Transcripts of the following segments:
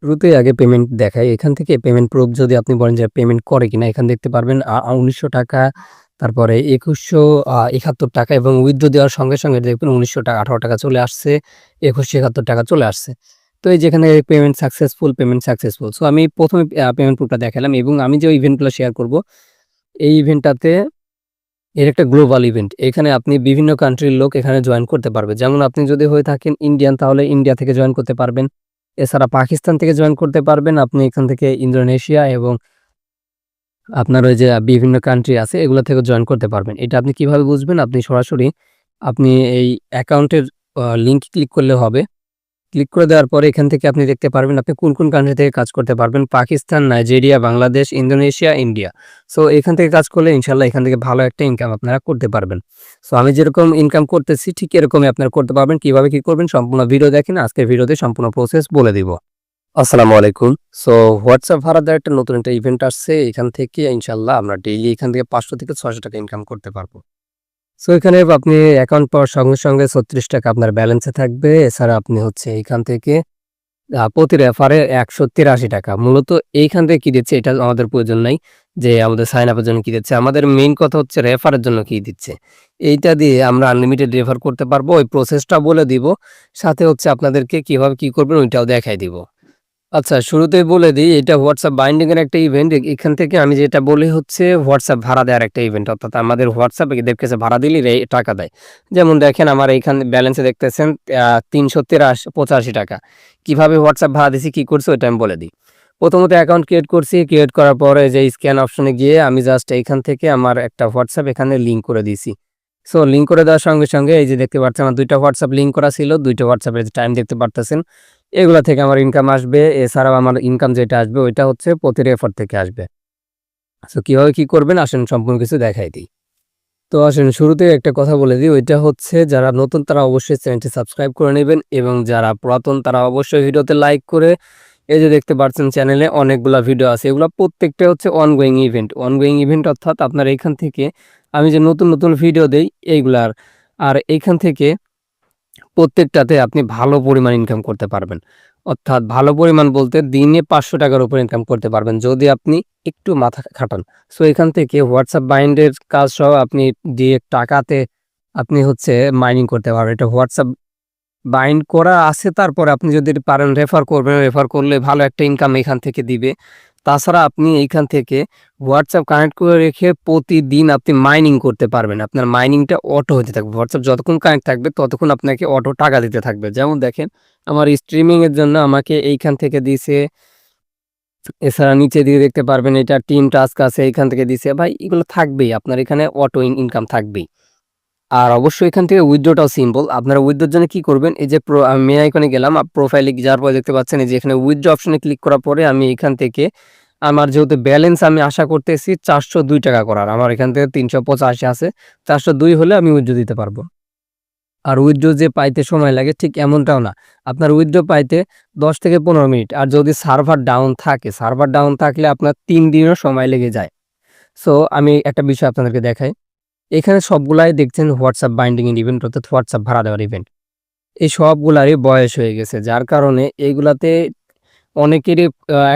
শুরুতেই আগে পেমেন্ট দেখায়। এখান থেকে পেমেন্ট প্রুফ যদি আপনি বলেন যে পেমেন্ট করে কিনা, এখানে দেখতে পারবেন ৳১৯০০, তারপরে ৳২১৭১ এবং উইথড্র দেওয়ার সঙ্গে, সঙ্গে দেখবেন ৳১৯০০, ৳১৮ চলে আসছে, ৳২১৭১ চলে আসছে। তো এই যেখানে payment successful, payment successful. So আমি ১ম এ পেমেন্ট প্রুফটা দেখালাম এবং আমি যে ইভেন্টগুলো শেয়ার করব, এই ইভেন্টটাতে এর একটা গ্লোবাল ইভেন্ট। এখানে আপনি বিভিন্ন কান্ট্রির লোক এখানে জয়েন করতে পারবে। যেমন আপনি যদি হয়ে থাকেন ইন্ডিয়ান, তাহলে ইন্ডিয়া থেকে জয়েন করতে পারবেন। এছাড়া পাকিস্তান থেকে জয়েন করতে পারবেন। আপনি এখান থেকে ইন্দোনেশিয়া এবং আপনার ওই যে বিভিন্ন কান্ট্রি আছে এগুলো থেকে জয়েন করতে পারবেন। এটা আপনি কিভাবে বুঝবেন? আপনি সরাসরি আপনি এই অ্যাকাউন্টের লিংক ক্লিক করলে হবে। ক্লিক করে দেওয়ার পরে এখান থেকে আপনি দেখতে পারবেন আপনি কোন, কোন কান্ট্রি থেকে কাজ করতে পারবেন। Pakistan, Nigeria, Bangladesh, Indonesia, India. So এখান থেকে কাজ করলে ইনশাআল্লাহ এখান থেকে ভালো একটা ইনকাম আপনারা করতে পারবেন। সো আমি যেরকম ইনকাম করতেছি ঠিক এরকমই আপনারা করতে পারবেন। কিভাবে কি করবেন সম্পূর্ণ ভিডিও দেখেন। আজকের ভিডিওতে সম্পূর্ণ প্রসেস বলে দিব। আসসালামু আলাইকুম। সো হোয়াটসঅ্যাপ ভাড়া দেওয়ার নতুন একটা ইভেন্ট আসছে। এখান থেকে ইনশাআল্লাহ আমরা ডেইলি এখান থেকে ৳৫০০ থেকে ৳৬০০ ইনকাম করতে পারবো। সো এখানে আপনি অ্যাকাউন্ট পাওয়ার সঙ্গে, সঙ্গে ৳৩৬ আপনার ব্যালেন্সে থাকবে। এছাড়া আপনি হচ্ছে এইখান থেকে প্রতি রেফারে ৳১৮৩ মূলত এইখান থেকে কি দিচ্ছে এটা আমাদের প্রয়োজন নাই। যে আমাদের সাইন আপ এর জন্য কি দিচ্ছে। আমাদের মেইন কথা হচ্ছে রেফারের জন্য কি দিচ্ছে। এইটা দিয়ে আমরা আনলিমিটেড রেফার করতে পারবো। ওই প্রসেসটা বলে দিব। সাথে হচ্ছে আপনাদেরকে কিভাবে কি করবেন ওইটাও দেখায় দিব। আচ্ছা, শুরুতেই বলে দিই এটা হোয়াটসঅ্যাপ বাইন্ডিং এর একটা ইভেন্ট। এখান থেকে আমি যেটা বলি হচ্ছে হোয়াটসঅ্যাপ ভাড়া দেওয়ার একটা ইভেন্ট। অর্থাৎ আমাদের হোয়াটসঅ্যাপ এদের কাছে ভাড়া দিলে টাকা দেয়। যেমন দেখেন আমার এইখানে ব্যালেন্সে দেখতেছেন ৳৩৮৫ কিভাবে হোয়াটসঅ্যাপ ভাড়া দিছি, কি করছি ওইটা আমি বলে দিই। প্রথমত অ্যাকাউন্ট ক্রিয়েট করছি। ক্রিয়েট করার পরে যে স্ক্যান অপশনে গিয়ে আমি জাস্ট এইখান থেকে আমার একটা হোয়াটসঅ্যাপ এখানে লিংক করে দিছি। সো লিংক করে দেওয়ার সঙ্গে, সঙ্গে এই যে দেখতে পাচ্ছেন আমার ২ টা হোয়াটসঅ্যাপ লিংক করা ছিল। ২ টা হোয়াটসঅ্যাপের টাইম দেখতে পারতেছেন। এগুলা থেকে আমার ইনকাম আসবে। এছাড়াও আমার ইনকাম যেটা আসবে ওইটা হচ্ছে প্রতি রেফার থেকে আসবে। সো কিভাবে কি করবেন আসেন সম্পূর্ণ কিছু দেখাই দিই। তো আসেন শুরুতেই একটা কথা বলে দিই, ওইটা হচ্ছে যারা নতুন তারা অবশ্যই চ্যানেলটি সাবস্ক্রাইব করে নেবেন এবং যারা পুরাতন তারা অবশ্যই ভিডিওতে লাইক করে এই যে দেখতে পাচ্ছেন চ্যানেলে অনেকগুলা ভিডিও আছে। এগুলা প্রত্যেকটা হচ্ছে অনগোয়িং ইভেন্ট। অনগোয়িং ইভেন্ট অর্থাৎ আপনার এইখান থেকে আমি যে নতুন, নতুন ভিডিও দেই এইগুলার। আর এইখান থেকে প্রত্যেকটাতে আপনি ভালো পরিমাণ ইনকাম করতে পারবেন। অর্থাৎ ভালো পরিমাণ বলতে দিনে ৳৫০০ উপরে ইনকাম করতে পারবেন যদি আপনি একটু মাথা খাটান। সো এখান থেকে হোয়াটসঅ্যাপ বাইন্ডের কাজ সহ আপনি ডিরেক্ট টাকাতে আপনি হচ্ছে মাইনিং করতে পারবেন। এটা হোয়াটসঅ্যাপ বাইন্ড করা আছে, তারপরে আপনি যদি পারেন রেফার করবেন। রেফার করলে ভালো একটা ইনকাম এখান থেকে দিবে। তাছাড়া আপনি এইখান থেকে হোয়াটসঅ্যাপ কানেক্ট করে রেখে প্রতিদিন আপনি মাইনিং করতে পারবেন। আপনার মাইনিংটা অটো হতে থাকবে। হোয়াটসঅ্যাপ যতক্ষণ কানেক্ট থাকবে ততক্ষণ আপনাকে অটো টাকা দিতে থাকবে। যেমন দেখেন আমার স্ট্রিমিং এর জন্য আমাকে এইখান থেকে দিছে। এছাড়া নিচে দিয়ে দেখতে পারবেন এটা টিম টাস্ক আছে, এইখান থেকে দিছে। ভাই এগুলো থাকবেই। আপনার এখানে অটো ইনকাম থাকবেই। আর অবশ্যই এখান থেকে উইথড্রটাও সিম্পল। আপনারা উইথড্রর জন্য কি করবেন? এই যে আমি আইকনে গেলাম, প্রোফাইলে যাওয়ার পরে দেখতে পাচ্ছেন এই যে এখানে উইথড্র অপশনে ক্লিক করার পরে আমি এখান থেকে আমার যেহেতু ব্যালেন্স আমি আশা করতেছি ৳৪০২ করার। আমার এখান থেকে ৩৮৫ আছে। ৪০২ হলে আমি উইথড্র দিতে পারবো। আর উইথড্র যে পাইতে সময় লাগে ঠিক এমনটাও না। আপনার উইথড্র পাইতে ১০ থেকে ১৫ মিনিট। আর যদি সার্ভার ডাউন থাকে, সার্ভার ডাউন থাকলে আপনার ৩ দিনও সময় লেগে যায়। সো আমি একটা বিষয় আপনাদেরকে দেখাই। এখানে সবগুলাই দেখছেন হোয়াটসঅ্যাপ বাইন্ডিং এর ইভেন্ট অর্থাৎ হোয়াটসঅ্যাপ ভাড়া দেওয়ার ইভেন্ট। এই সবগুলারই বয়স হয়ে গেছে। যার কারণে এইগুলাতে অনেকেরই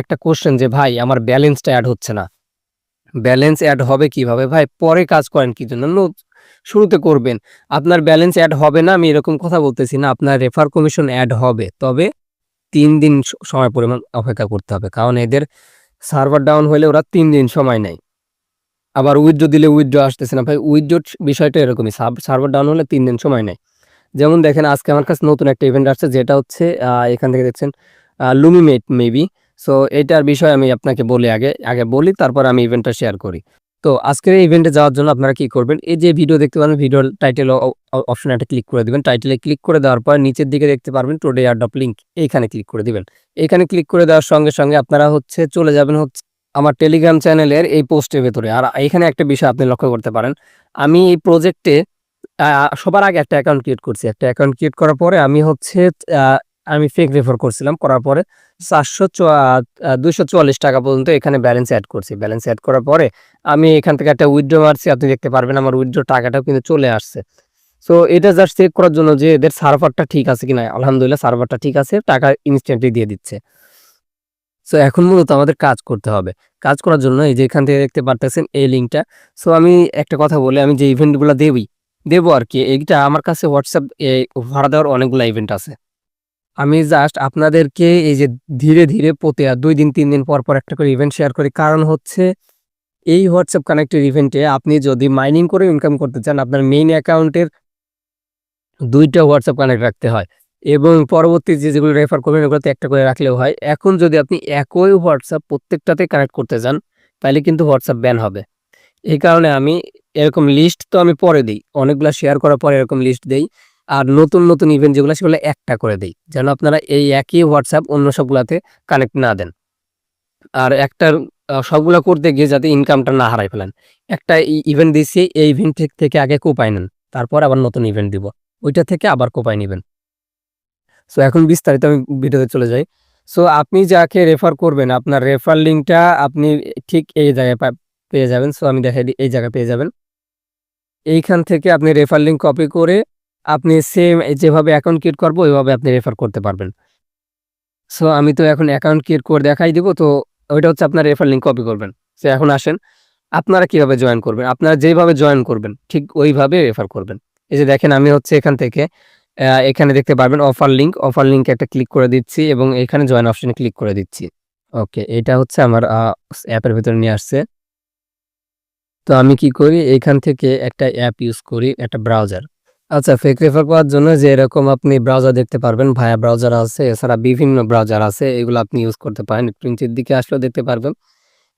একটা কোয়েশ্চেন যে ভাই আমার ব্যালেন্সটা এড হচ্ছে না। ব্যালেন্স এড হবে কিভাবে? ভাই পরে কাজ করেন কি জন্য? শুরুতে করবেন। আপনার ব্যালেন্স এড হবে না আমি এরকম কথা বলতেছি না। আপনার রেফার কমিশন এড হবে। তবে ৩ দিন সময় পরিমাণ অপেক্ষা করতে হবে। কারণ এদের সার্ভার ডাউন হইলে ওরা ৩ দিন সময় নেয়। আবার উইথড্র দিলে উইথড্র আসতেছে না। ভাই উইথড্র বিষয়টা এরকমই। সার্ভার ডাউন হলে ৩ দিন সময় নেয়। যেমন দেখেন আজকে আমার কাছে নতুন একটা ইভেন্ট আসছে যেটা হচ্ছে এখান থেকে দেখছেন লুমিমেট মেবি। সো এটার বিষয়ে আমি আপনাকে বলি আগে বলি তারপর আমি ইভেন্টটা শেয়ার করি। তো আজকের এই ইভেন্টে যাওয়ার জন্য আপনারা কি করবেন? এই যে ভিডিও দেখতে পারেন ভিডিওর টাইটেল অপশনে একটা ক্লিক করে দিবেন। টাইটেলে ক্লিক করে দেওয়ার পর নিচের দিকে দেখতে পারবেন টুডে এয়ারড্রপ লিংক এইখানে ক্লিক করে দিবেন। এইখানে ক্লিক করে দেওয়ার সঙ্গে, সঙ্গে আপনারা হচ্ছে চলে যাবেন হচ্ছে আমার টেলিগ্রাম চ্যানেলের এই পোস্টের ভেতরে। আর এইখানে একটা বিষয় আপনি লক্ষ্য করতে পারেন। আমি এই প্রজেক্টে আ সবার আগে একটা অ্যাকাউন্ট ক্রিয়েট করছি। একটা অ্যাকাউন্ট ক্রিয়েট করার পরে আমি হচ্ছে আ আমি ফেক রেফার করছিলাম। করার পরে ৪০০ চুয়া আ ৳২৪৪ পর্যন্ত এখানে ব্যালেন্স এড করছি। ব্যালেন্স এড করার পরে আমি এখান থেকে একটা উইথড্র মারছি। আপনি দেখতে পারবেন আমার উইথড্র টাকাটাও কিন্তু চলে আসছে। সো এটা জাস্ট চেক করার জন্য যে এদের সার্ভারটা ঠিক আছে কিনা। আলহামদুলিল্লাহ সার্ভারটা ঠিক আছে। টাকা ইনস্ট্যান্টলি দিয়ে দিচ্ছে। সো এখন মূলত আমাদের কাজ করতে হবে। কাজ করার জন্য এই যে এখান থেকে দেখতে পারতেছেন এই লিঙ্কটা। সো আমি একটা কথা বলি, আমি যে ইভেন্টগুলা দেবো আরকি, এইটা আমার কাছে WhatsApp ভাড়া দেওয়ার অনেকগুলা ইভেন্ট আছে। আমি জাস্ট আপনাদেরকে এই যে ধীরে, ধীরে প্রতি ২ দিন ৩ দিন পর, পর একটা করে ইভেন্ট শেয়ার করি। কারণ হচ্ছে এই WhatsApp কানেক্টেড ইভেন্টে আপনি যদি মাইনিং করে ইনকাম করতে চান, আপনার মেইন অ্যাকাউন্টের ২ টা WhatsApp কানেক্ট রাখতে হয় এবং পরবর্তী যেগুলো রেফার করবেন ওগুলোতে একটা করে রাখলেও হয়। এখন যদি আপনি একই WhatsApp প্রত্যেকটাতে কানেক্ট করতে যান, তাইলে কিন্তু WhatsApp ব্যান হবে। এই কারণে আমি এরকম লিস্ট তো আমি পরে দেই। অনেকগুলা শেয়ার করার পরে এরকম লিস্ট দেই। আর নতুন, নতুন ইভেন্ট যেগুলো সেগুলো একটা করে দেই। যেন আপনারা এই একই WhatsApp অন্য সবগুলাতে কানেক্ট না দেন। আর একটার সবগুলা করতে গিয়ে যাতে ইনকামটা না হারায় ফেলেন। একটা ইভেন্ট দিছি, এই ইভেন্ট থেকে আগে কোপায় নেন। তারপর আবার নতুন ইভেন্ট দিব। ওইটা থেকে আবার কোপায় নিবেন। সো এখন বিস্তারিত আমি ভিডিওতে চলে যাই। সো আপনি যাকে রেফার করবেন, আপনার রেফার লিঙ্কটা আপনি ঠিক এই জায়গায় পেয়ে যাবেন। সো আমি দেখাই দিই, এই জায়গায় পেয়ে যাবেন। এইখান থেকে আপনি রেফার লিঙ্ক কপি করে আপনি সেম যেভাবে অ্যাকাউন্ট ক্রিয়েট করবো ওইভাবে আপনি রেফার করতে পারবেন। সো আমি তো এখন অ্যাকাউন্ট ক্রিয়েট করে দেখাই দিব। তো ওইটা হচ্ছে আপনার রেফার লিঙ্ক কপি করবেন। সো এখন আসেন, আপনারা কিভাবে জয়েন করবেন? আপনারা যেভাবে জয়েন করবেন ঠিক ওইভাবে রেফার করবেন। এই যে দেখেন আমি হচ্ছে এখান থেকে এখানে দেখতে পারবেন অফার লিঙ্কে একটা ক্লিক করে দিচ্ছি এবং এখানে জয়েন অপশনে ক্লিক করে দিচ্ছি। ওকে, এটা হচ্ছে আমার অ্যাপের ভিতরে নিয়ে আসছে। তো আমি কি করি, এখান থেকে একটা অ্যাপ ইউজ করি, একটা ব্রাউজার। আচ্ছা, ফেক রেফার করার জন্য যে এরকম আপনি ব্রাউজার দেখতে পারবেন, ভায়া ব্রাউজার আছে, এছাড়া বিভিন্ন ব্রাউজার আছে, এগুলো আপনি ইউজ করতে পারেন। একটু নিচের দিকে আসলেও দেখতে পারবেন।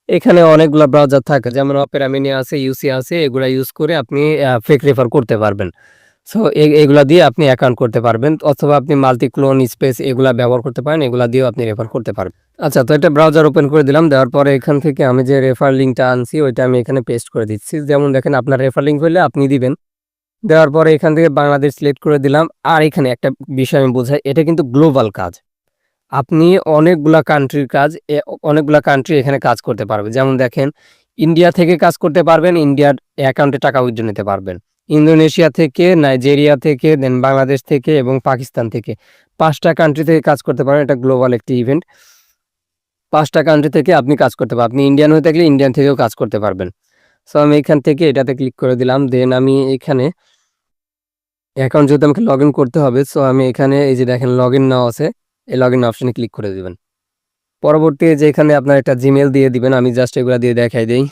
এখানে অনেকগুলা ব্রাউজার থাকে, যেমন অপেরা মিনি আছে, ইউসি আছে, এগুলা ইউজ করে আপনি ফেক রেফার করতে পারবেন। সো এগুলা দিয়ে আপনি অ্যাকাউন্ট করতে পারবেন, অথবা আপনি মাল্টিক্লোন স্পেস এগুলা ব্যবহার করতে পারেন, এগুলা দিয়েও আপনি রেফার করতে পারবেন। আচ্ছা, তো এটা ব্রাউজার ওপেন করে দিলাম। দেওয়ার পরে এখান থেকে আমি যে রেফার লিঙ্কটা আনছি ওইটা আমি এখানে পেস্ট করে দিচ্ছি। যেমন দেখেন আপনার রেফার লিঙ্ক হইলে আপনি দিবেন। দেওয়ার পরে এখান থেকে বাংলাদেশ সিলেক্ট করে দিলাম। আর এখানে একটা বিষয় আমি বোঝাই, এটা কিন্তু গ্লোবাল কাজ। আপনি অনেকগুলা কান্ট্রির কাজ অনেকগুলা কান্ট্রি এখানে কাজ করতে পারবে। যেমন দেখেন, ইন্ডিয়া থেকে কাজ করতে পারবেন, ইন্ডিয়ার অ্যাকাউন্টে টাকা উইথড্র নিতে পারবেন। ইন্দোনেশিয়া থেকে, নাইজেরিয়া থেকে, দেন বাংলাদেশ থেকে এবং পাকিস্তান থেকে ৫ টা কান্ট্রি থেকে কাজ করতে পারবেন। এটা গ্লোবাল একটি ইভেন্ট। ৫ টা কান্ট্রি থেকে আপনি কাজ করতে পারবেন। আপনি ইন্ডিয়ান হয়ে থাকলে ইন্ডিয়ান থেকেও কাজ করতে পারবেন। সো আমি এখান থেকে এটাতে ক্লিক করে দিলাম। দেন আমি এখানে অ্যাকাউন্ট যেহেতু আমাকে লগইন করতে হবে, সো আমি এখানে এই যে দেখেন লগইন নাও আছে, এই লগইন অপশনে ক্লিক করে দিবেন। পরবর্তী যে এখানে আপনার একটা জিমেইল দিয়ে দিবেন, আমি জাস্ট এগুলা দিয়ে দেখাই দেই।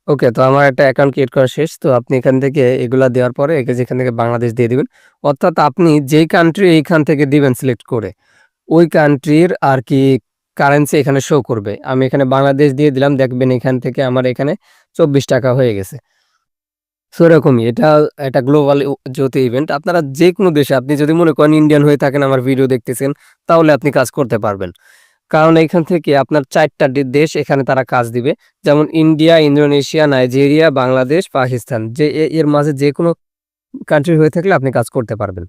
ওকে, তো আমার একটা অ্যাকাউন্ট ক্রিয়েট করা শেষ। তো আপনি এখান থেকে এগুলা দেওয়ার পরে যেখান থেকে বাংলাদেশ দিয়ে দিবেন। অর্থাৎ আপনি যেই কান্ট্রি এইখান থেকে দিবেন সিলেক্ট করে, ওই কান্ট্রির আর কি কারেন্সি এখানে শো করবে। আমি এখানে বাংলাদেশ দিয়ে দিলাম, দেখবেন এখান থেকে আমার এখানে ৳২৪ হয়ে গেছে। সো এরকমই এটা গ্লোবাল যেহেতু ইভেন্ট, আপনারা যেকোনো দেশে, আপনি যদি মনে করেন ইন্ডিয়ান হয়ে থাকেন আমার ভিডিও দেখতেছেন, তাহলে আপনি কাজ করতে পারবেন। কারণ এইখান থেকে আপনার ৪ টা দেশ এখানে তারা কাজ দিবে। যেমন India, Indonesia, Nigeria, Bangladesh, Pakistan, যে এর মাঝে যেকোনো কান্ট্রি হয়ে থাকলে আপনি কাজ করতে পারবেন।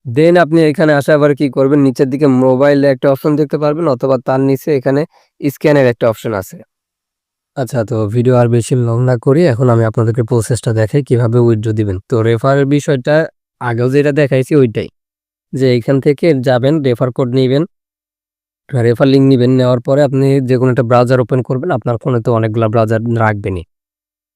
দেন আপনি এখানে আসা আবার কি করবেন, নিচের দিকে মোবাইলে একটা অপশন দেখতে পারবেন, অথবা তার নিচে এখানে স্ক্যানের একটা অপশন আছে। আচ্ছা, তো ভিডিও আর বেশি লং না করি, এখন আমি আপনাদেরকে প্রসেসটা দেখাই কিভাবে উইথড্র দিবেন। তো রেফারের বিষয়টা আগেও যেটা দেখাইছি ওইটাই, যে এখান থেকে যাবেন, রেফার কোড নিবেন, রেফার লিঙ্ক নিবেন। নেওয়ার পরে আপনি যেকোনো একটা ব্রাউজার ওপেন করবেন, আপনার ফোনে তো অনেকগুলা ব্রাউজার রাখবেনই।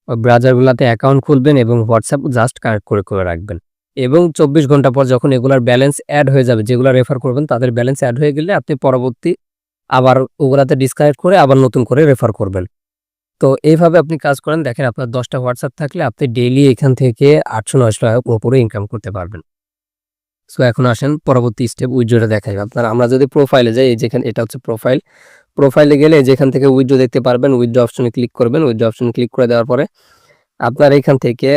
ওই ব্রাউজারগুলাতে অ্যাকাউন্ট খুলবেন এবং WhatsApp জাস্ট কানেক্ট করে রাখবেন। এবং ২৪ ঘন্টা পর যখন এগুলার ব্যালেন্স এড হয়ে যাবে, যেগুলা রেফার করবেন তাদের ব্যালেন্স এড হয়ে গেলে আপনি পরবর্তী আবার ওগুলাতে ডিসকানেক্ট করে আবার নতুন করে রেফার করবেন। তো এইভাবে আপনি কাজ করেন, দেখেন আপনার ১০ টা WhatsApp থাকলে আপনি ডেইলি এখান থেকে ৳৮০০-৯০০ উপরে ইনকাম করতে পারবেন। সো এখন আসেন পরবর্তী স্টেপ উইথড্রটা দেখাই। আমরা যদি প্রোফাইলে যাই, এই যেখানে এটা হচ্ছে প্রোফাইল। প্রোফাইলে গেলে যেখান থেকে উইথড্র দেখতে পারবেন, উইথড্র অপশনে ক্লিক করবেন। উইথড্র অপশনে ক্লিক করে দেওয়ার পরে আপনার এখান থেকে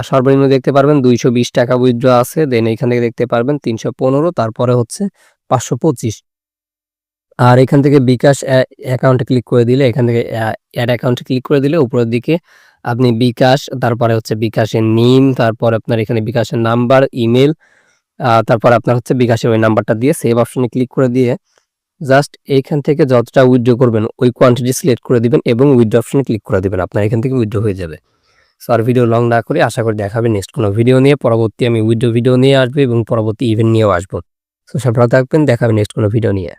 সর্বনিম্ন দেখতে পারবেন ৳২২০ উইথড্র আছে। দেন এখান থেকে দেখতে পারবেন ৩১৫, তারপরে হচ্ছে ৫২৫। আর এখান থেকে বিকাশ অ্যাকাউন্টে ক্লিক করে দিলে, এখান থেকে অ্যাড অ্যাকাউন্টে ক্লিক করে দিলে উপরের দিকে আপনি বিকাশ, তারপরে হচ্ছে বিকাশের নেম, তারপর আপনার এখানে বিকাশের নাম্বার, ইমেইল, তারপর আপনার হচ্ছে বিকাশের ওই নাম্বারটা দিয়ে সেভ অপশনে ক্লিক করে দিয়ে জাস্ট এইখান থেকে যতটা উইথড্র করবেন ওই কোয়ান্টিটি সিলেক্ট করে দিবেন এবং উইথড্র অপশনে ক্লিক করে দিবেন। আপনার এখান থেকে উইথড্র হয়ে যাবে। সো আর ভিডিও লং না করে আশা করি দেখা হবে নেক্সট কোনো ভিডিও নিয়ে। পরবর্তী আমি উইথড্র ভিডিও নিয়ে আসবো এবং পরবর্তী ইভেন্ট নিয়েও আসবো। সো সব ভালো থাকবেন, দেখা হবে নেক্সট কোনো ভিডিও নিয়ে।